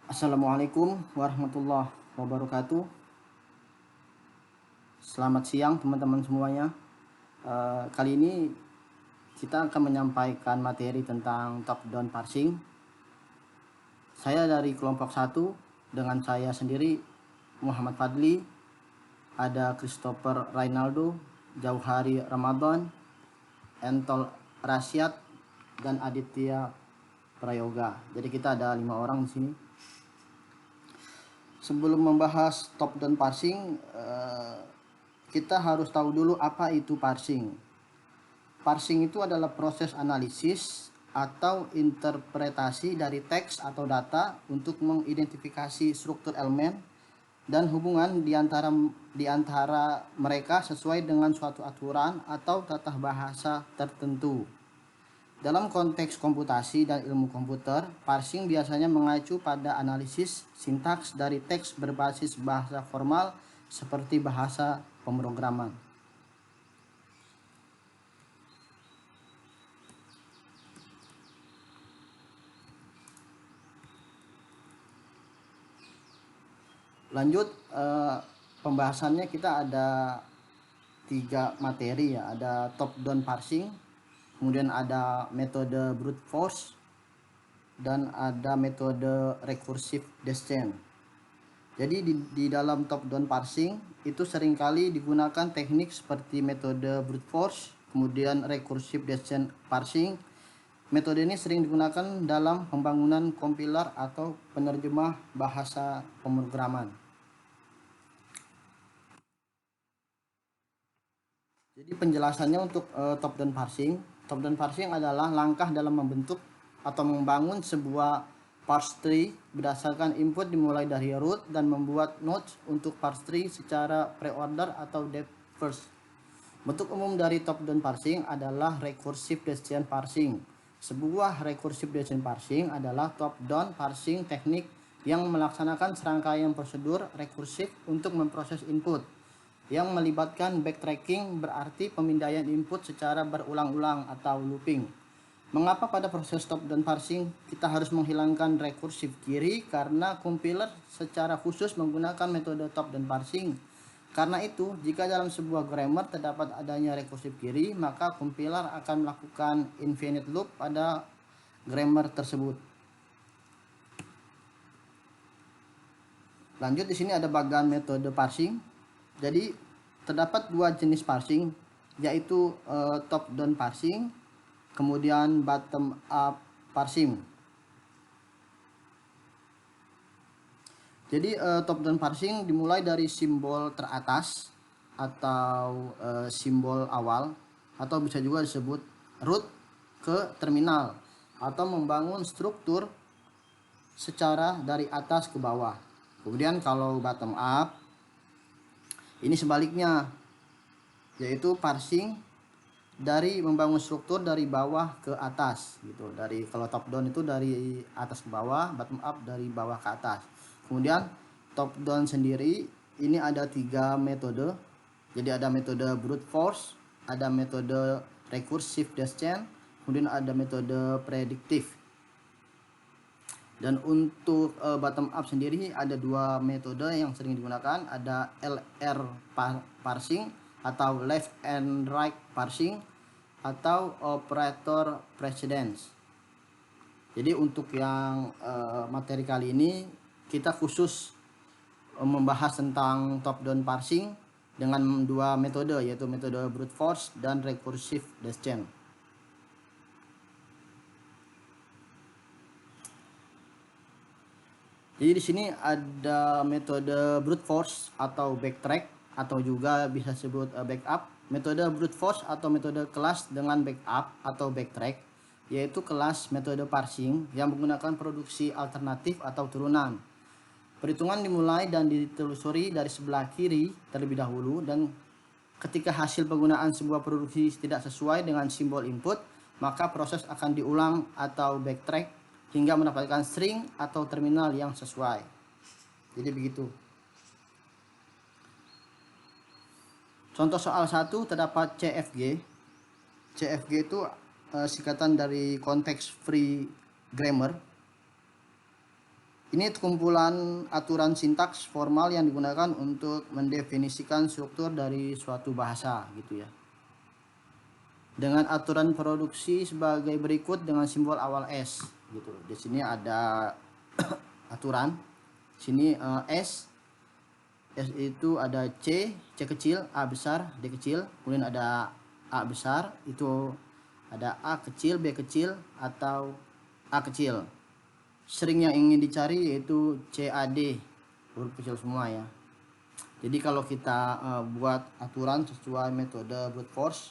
Assalamualaikum warahmatullahi wabarakatuh. Selamat siang teman-teman semuanya. Kali ini kita akan menyampaikan materi tentang top down parsing. Saya dari kelompok 1 dengan saya sendiri Muhammad Fadli, ada Christopher Rainaldo, Jauhari Ramadan, Entol Rasyad, dan Aditya Prayoga. Jadi kita ada 5 orang di sini. Sebelum membahas top down parsing, kita harus tahu dulu apa itu parsing. Parsing itu adalah proses analisis atau interpretasi dari teks atau data untuk mengidentifikasi struktur elemen dan hubungan di antara mereka sesuai dengan suatu aturan atau tata bahasa tertentu. Dalam konteks komputasi dan ilmu komputer, parsing biasanya mengacu pada analisis sintaks dari teks berbasis bahasa formal seperti bahasa pemrograman. Lanjut, pembahasannya kita ada 3 materi ya, ada top down parsing, kemudian ada metode brute force, dan ada metode recursive descent. Jadi di dalam top down parsing itu seringkali digunakan teknik seperti metode brute force, kemudian recursive descent parsing. Metode ini sering digunakan dalam pembangunan kompiler atau penerjemah bahasa pemrograman. Jadi penjelasannya untuk top down parsing. Top down parsing adalah langkah dalam membentuk atau membangun sebuah parse tree berdasarkan input dimulai dari root dan membuat nodes untuk parse tree secara pre-order atau depth first. Bentuk umum dari top down parsing adalah recursive descent parsing. Sebuah recursive descent parsing adalah top down parsing teknik yang melaksanakan serangkaian prosedur rekursif untuk memproses input yang melibatkan backtracking, berarti pemindaian input secara berulang-ulang atau looping. Mengapa pada proses top down parsing kita harus menghilangkan rekursif kiri? Karena compiler secara khusus menggunakan metode top down parsing. Karena itu, jika dalam sebuah grammar terdapat adanya rekursif kiri, maka compiler akan melakukan infinite loop pada grammar tersebut. Lanjut, di sini ada bagian metode parsing. Jadi terdapat 2 jenis parsing, yaitu top down parsing, kemudian bottom up parsing. Jadi top down parsing dimulai dari simbol teratas atau simbol awal, atau bisa juga disebut root ke terminal, atau membangun struktur secara dari atas ke bawah. Kemudian kalau bottom up ini sebaliknya, yaitu parsing dari membangun struktur dari bawah ke atas gitu. Dari kalau top down itu dari atas ke bawah, bottom up dari bawah ke atas. Kemudian top down sendiri ini ada 3 metode. Jadi ada metode brute force, ada metode recursive descent, kemudian ada metode predictive. Dan untuk bottom up sendiri ada 2 metode yang sering digunakan, ada LR parsing atau left and right parsing atau operator precedence. Jadi untuk yang materi kali ini kita khusus membahas tentang top down parsing dengan 2 metode, yaitu metode brute force dan recursive descent. Jadi di sini ada metode brute force atau backtrack, atau juga bisa disebut backup. Metode brute force atau metode kelas dengan backup atau backtrack, yaitu kelas metode parsing yang menggunakan produksi alternatif atau turunan. Perhitungan dimulai dan ditelusuri dari sebelah kiri terlebih dahulu, dan ketika hasil penggunaan sebuah produksi tidak sesuai dengan simbol input, maka proses akan diulang atau backtrack hingga mendapatkan string atau terminal yang sesuai. Jadi begitu. Contoh soal 1 terdapat CFG. CFG itu singkatan dari konteks free grammar. Ini kumpulan aturan sintaks formal yang digunakan untuk mendefinisikan struktur dari suatu bahasa gitu ya. Dengan aturan produksi sebagai berikut dengan simbol awal S gitu. Di sini ada aturan. Sini S itu ada C kecil, A besar, D kecil. Kemudian ada A besar, itu ada A kecil, B kecil, atau A kecil. String yang ingin dicari yaitu CAD, huruf kecil semua ya. Jadi kalau kita buat aturan sesuai metode brute force,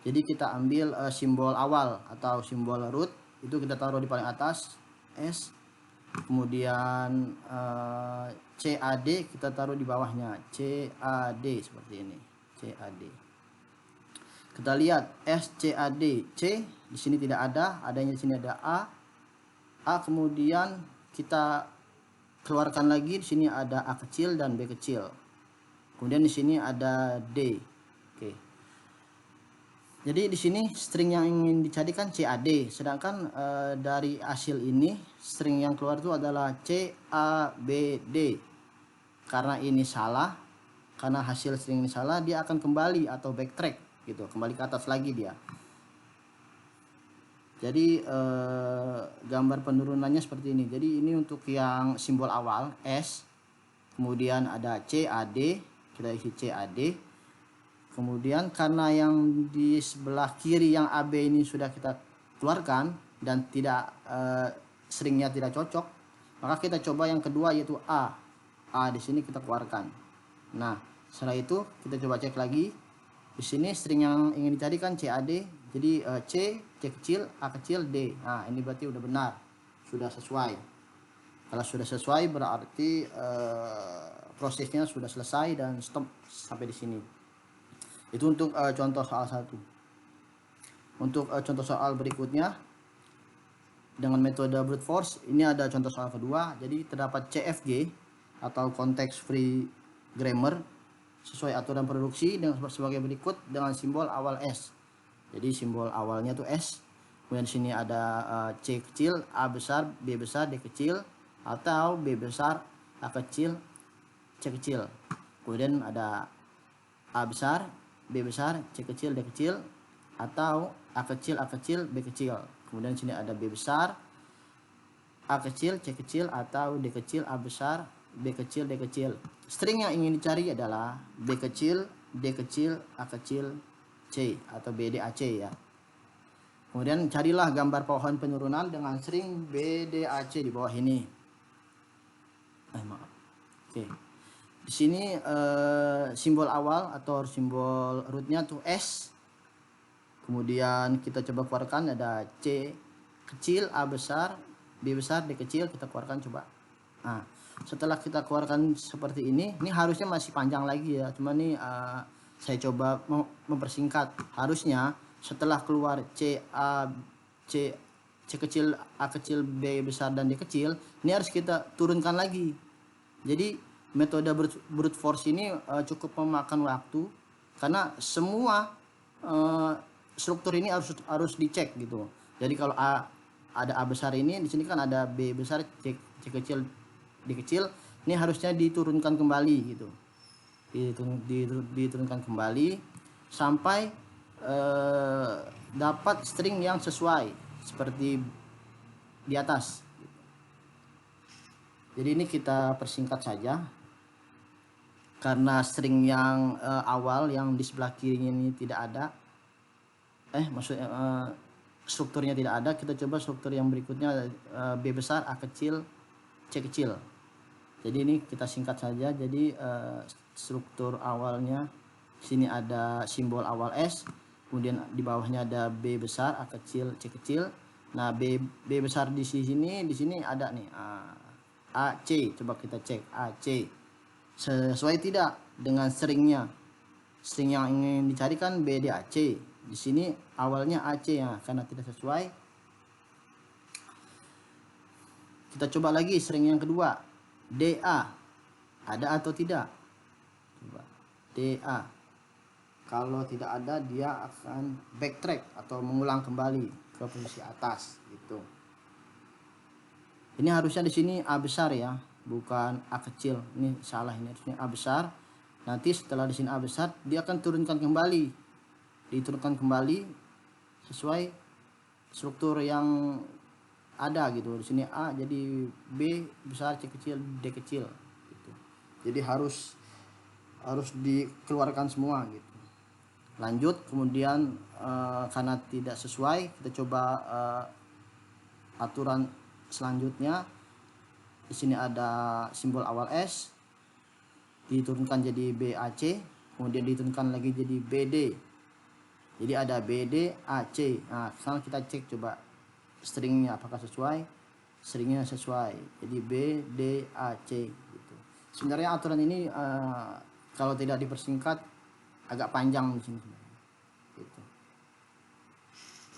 jadi kita ambil simbol awal atau simbol root, itu kita taruh di paling atas S. Kemudian CAD kita taruh di bawahnya, CAD seperti ini, CAD. Kita lihat SCAD, C di sini tidak ada, adanya di sini ada A, kemudian kita keluarkan lagi, di sini ada A kecil dan B kecil. Kemudian di sini ada D. Oke. Jadi di sini string yang ingin dicarikan CAD, sedangkan dari hasil ini string yang keluar itu adalah CABD. Karena ini salah, karena hasil string ini salah, dia akan kembali atau backtrack gitu, kembali ke atas lagi dia. Jadi gambar penurunannya seperti ini. Jadi ini untuk yang simbol awal S, kemudian ada CAD, kita isi CAD. Kemudian karena yang di sebelah kiri yang AB ini sudah kita keluarkan dan tidak stringnya tidak cocok, maka kita coba yang kedua yaitu A. A di sini kita keluarkan. Nah, setelah itu kita coba cek lagi. Di sini string yang ingin dicarikan CAD. Jadi C kecil, A kecil, D. Nah, ini berarti udah benar. Sudah sesuai. Kalau sudah sesuai berarti prosesnya sudah selesai dan stop sampai di sini. Itu untuk contoh soal 1. Untuk contoh soal berikutnya dengan metode brute force, ini ada contoh soal kedua. Jadi terdapat CFG atau context free grammar sesuai aturan produksi dengan sebagai berikut dengan simbol awal S. Jadi simbol awalnya tuh S. Kemudian di sini ada C kecil, A besar, B besar, D kecil, atau B besar, A kecil, C kecil. Kemudian ada A besar, B besar, C kecil, D kecil, atau A kecil, B kecil. Kemudian di sini ada B besar, A kecil, C kecil, atau D kecil, A besar, B kecil, D kecil. String yang ingin dicari adalah B kecil, D kecil, A kecil, C atau BDAC ya. Kemudian carilah gambar pohon penurunan dengan string BDAC di bawah ini. Maaf. Oke. Di sini simbol awal atau simbol rootnya tuh S. Kemudian kita coba keluarkan ada C kecil, A besar, B besar, D kecil, kita keluarkan coba. Nah, setelah kita keluarkan seperti ini harusnya masih panjang lagi ya. Cuma nih saya coba mempersingkat. Harusnya setelah keluar C kecil, A kecil, B besar, dan D kecil, ini harus kita turunkan lagi. Jadi metode brute force ini cukup memakan waktu karena semua struktur ini harus dicek gitu. Jadi kalau ada A besar ini, di sini kan ada B besar, C kecil, D kecil, ini harusnya diturunkan kembali gitu. Diturunkan kembali sampai dapat string yang sesuai seperti di atas. Jadi ini kita persingkat saja. Karena string yang awal yang di sebelah kiri ini tidak ada. Maksudnya strukturnya tidak ada, kita coba struktur yang berikutnya B besar, A kecil, C kecil. Jadi ini kita singkat saja. Jadi struktur awalnya sini ada simbol awal S, kemudian di bawahnya ada B besar, A kecil, C kecil. Nah, B besar di sini ada nih AC. Coba kita cek AC sesuai tidak dengan stringnya. String yang ingin dicarikan BDAC. Di sini awalnya AC ya, karena tidak sesuai. Kita coba lagi string yang kedua, DA. Ada atau tidak? Coba DA. Kalau tidak ada, dia akan backtrack atau mengulang kembali ke posisi atas gitu. Ini harusnya di sini A besar ya, bukan A kecil. Ini salah, ini harusnya A besar. Nanti setelah di sini A besar, dia akan turunkan kembali. Diturunkan kembali sesuai struktur yang ada gitu. Di sini A jadi B besar, C kecil, D kecil gitu. Jadi harus dikeluarkan semua gitu. Lanjut, kemudian karena tidak sesuai, kita coba aturan selanjutnya. Di sini ada simbol awal S, diturunkan jadi BAC, kemudian diturunkan lagi jadi BD. Jadi ada BD AC. Nah, sekarang kita cek coba stringnya apakah sesuai. Stringnya sesuai, jadi BDAC gitu. Sebenarnya aturan ini kalau tidak dipersingkat agak panjang di sini gitu.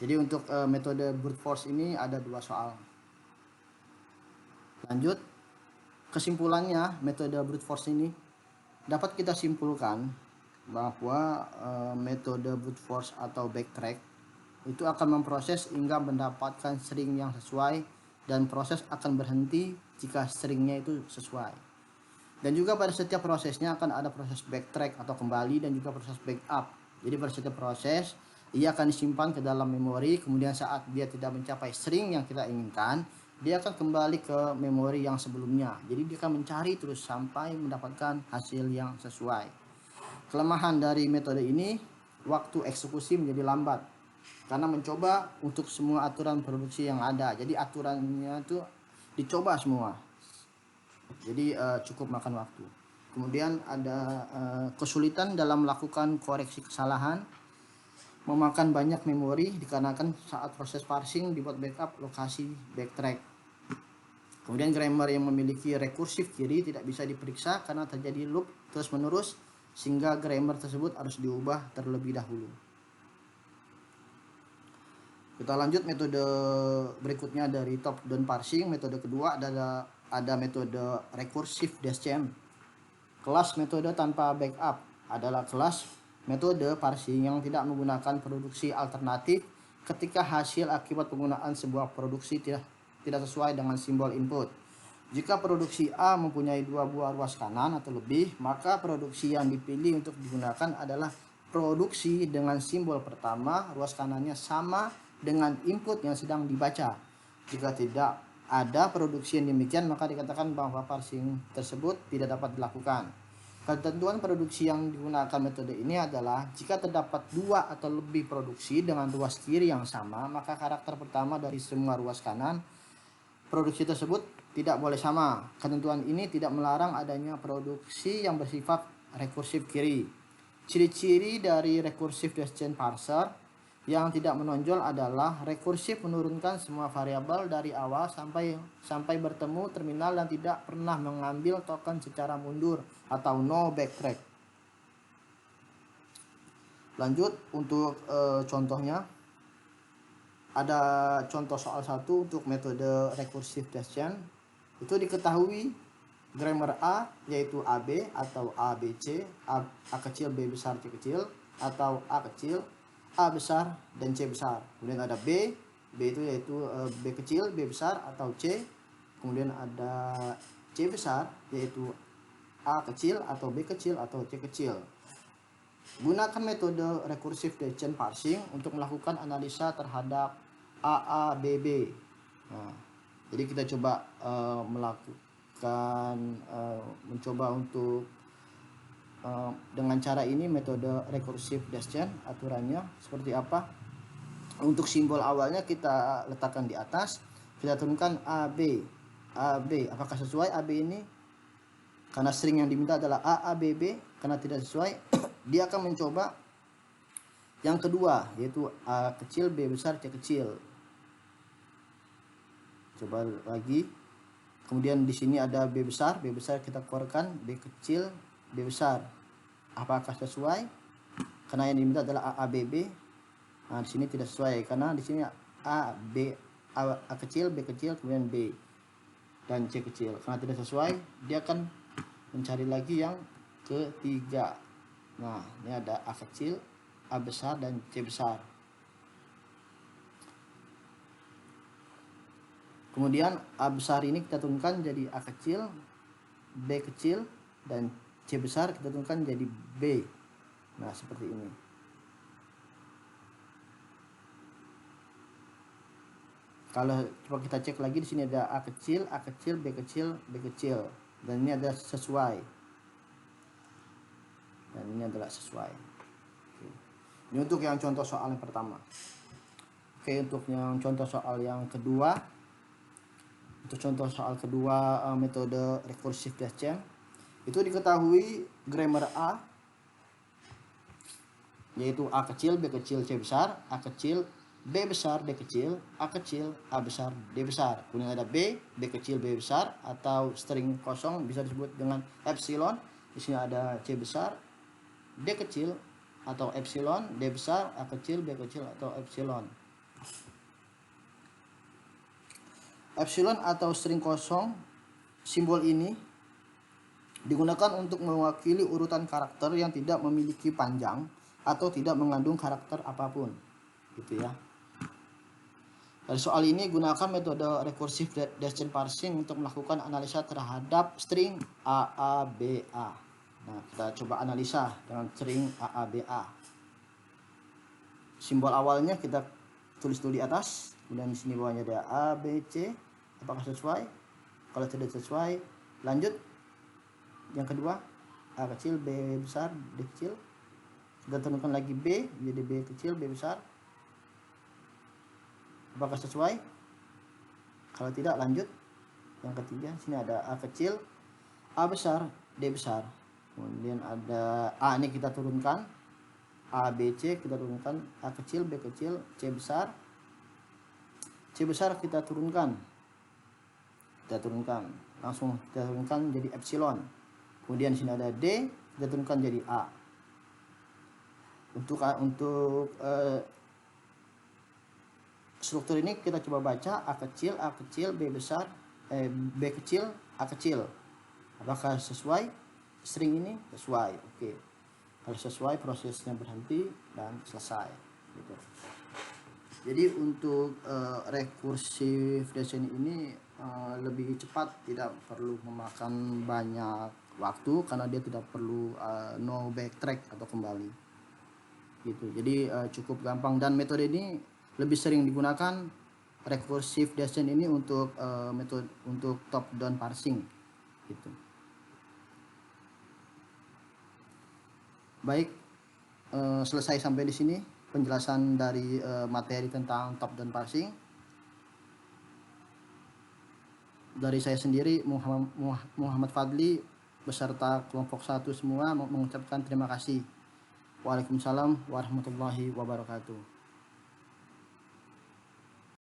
Jadi untuk metode brute force ini ada 2 soal. Lanjut, kesimpulannya metode brute force ini dapat kita simpulkan bahwa metode brute force atau backtrack itu akan memproses hingga mendapatkan string yang sesuai, dan proses akan berhenti jika stringnya itu sesuai. Dan juga pada setiap prosesnya akan ada proses backtrack atau kembali, dan juga proses backup. Jadi pada setiap proses ia akan disimpan ke dalam memori, kemudian saat dia tidak mencapai string yang kita inginkan, dia akan kembali ke memori yang sebelumnya. Jadi dia akan mencari terus sampai mendapatkan hasil yang sesuai. Kelemahan dari metode ini, waktu eksekusi menjadi lambat karena mencoba untuk semua aturan produksi yang ada. Jadi aturannya itu dicoba semua. Jadi cukup makan waktu. Kemudian ada kesulitan dalam melakukan koreksi kesalahan, memakan banyak memori dikarenakan saat proses parsing dibuat backup lokasi backtrack. Kemudian grammar yang memiliki rekursif kiri tidak bisa diperiksa karena terjadi loop terus menerus, sehingga grammar tersebut harus diubah terlebih dahulu. Kita lanjut metode berikutnya dari top down parsing. Metode kedua ada metode recursive descent. Kelas metode tanpa backup adalah kelas metode parsing yang tidak menggunakan produksi alternatif ketika hasil akibat penggunaan sebuah produksi tidak sesuai dengan simbol input. Jika produksi A mempunyai 2 buah ruas kanan atau lebih, maka produksi yang dipilih untuk digunakan adalah produksi dengan simbol pertama ruas kanannya sama dengan input yang sedang dibaca. Jika tidak ada produksi yang demikian, maka dikatakan bahwa parsing tersebut tidak dapat dilakukan. Ketentuan produksi yang digunakan metode ini adalah jika terdapat 2 atau lebih produksi dengan ruas kiri yang sama, maka karakter pertama dari semua ruas kanan produksi tersebut tidak boleh sama. Ketentuan ini tidak melarang adanya produksi yang bersifat rekursif kiri. Ciri-ciri dari recursive descent parser yang tidak menonjol adalah rekursif menurunkan semua variabel dari awal sampai bertemu terminal dan tidak pernah mengambil token secara mundur atau no backtrack. Lanjut untuk contohnya. Ada contoh soal 1 untuk metode recursive descent. Itu diketahui grammar A yaitu AB atau ABC, A kecil, B besar, C kecil, atau A kecil, A besar, dan C besar. Kemudian ada B itu yaitu B kecil, B besar, atau C. Kemudian ada C besar yaitu A kecil atau B kecil atau C kecil. Gunakan metode recursive descent parsing untuk melakukan analisa terhadap AABB. Nah, jadi kita coba mencoba untuk dengan cara ini metode recursive descent. Aturannya seperti apa? Untuk simbol awalnya kita letakkan di atas, kita turunkan AB. Apakah sesuai AB ini? Karena string yang diminta adalah AABB, karena tidak sesuai dia akan mencoba yang kedua yaitu A kecil, B besar, C kecil. Coba lagi. Kemudian di sini ada B besar kita keluarkan, B kecil, B besar. Apakah sesuai? Karena yang diminta adalah AABB. Nah, di sini tidak sesuai karena di sini A kecil, B kecil, kemudian B dan C kecil. Karena tidak sesuai, dia akan mencari lagi yang ketiga. Nah, ini ada A kecil, A besar, dan C besar. Kemudian A besar ini kita turunkan jadi A kecil, B kecil, dan C besar kita turunkan jadi B. Nah, seperti ini. Kalau coba kita cek lagi, di sini ada A kecil, B kecil, B kecil, dan ini ada sesuai. Dan ini adalah sesuai. Oke. Ini untuk yang contoh soal yang pertama. Oke, untuk yang contoh soal yang kedua. Untuk contoh soal kedua, metode recursive dash chain, itu diketahui grammar A, yaitu A kecil, B kecil, C besar, A kecil, B besar, D kecil, A kecil, A besar, D besar. Kemudian ada B, B kecil, B besar, atau string kosong bisa disebut dengan epsilon. Di sini ada C besar, D kecil, atau epsilon, D besar, A kecil, B kecil, atau epsilon. Epsilon atau string kosong, simbol ini digunakan untuk mewakili urutan karakter yang tidak memiliki panjang atau tidak mengandung karakter apapun, gitu ya. Dari soal ini, gunakan metode recursive dash chain parsing untuk melakukan analisa terhadap string AABA. Nah, kita coba analisa dengan string AABA. Simbol awalnya kita tulis dulu di atas, kemudian di sini bawahnya ada A, B, C. Apakah sesuai? Kalau tidak sesuai, lanjut. Yang kedua, A kecil, B besar, D kecil. Kita turunkan lagi B, jadi B kecil, B besar. Apakah sesuai? Kalau tidak, lanjut. Yang ketiga, sini ada A kecil, A besar, D besar. Kemudian ada A ini kita turunkan, A, B, C kita turunkan, A kecil, B kecil, C besar. C besar kita turunkan. Langsung kita turunkan jadi epsilon. Kemudian di sini ada D, kita turunkan jadi A. Untuk struktur ini kita coba baca, A kecil, B besar, B kecil, A kecil. Apakah sesuai? String ini sesuai. Oke. Kalau sesuai, prosesnya berhenti dan selesai. Gitu. Jadi untuk recursive dash chain ini lebih cepat, tidak perlu memakan banyak waktu karena dia tidak perlu no backtrack atau kembali. Gitu. Jadi cukup gampang, dan metode ini lebih sering digunakan recursive dash chain ini untuk metode untuk top down parsing. Gitu. Baik, selesai sampai di sini penjelasan dari materi tentang top down parsing. Dari saya sendiri, Muhammad Fadli, beserta kelompok 1 semua, mengucapkan terima kasih. Waalaikumsalam warahmatullahi wabarakatuh.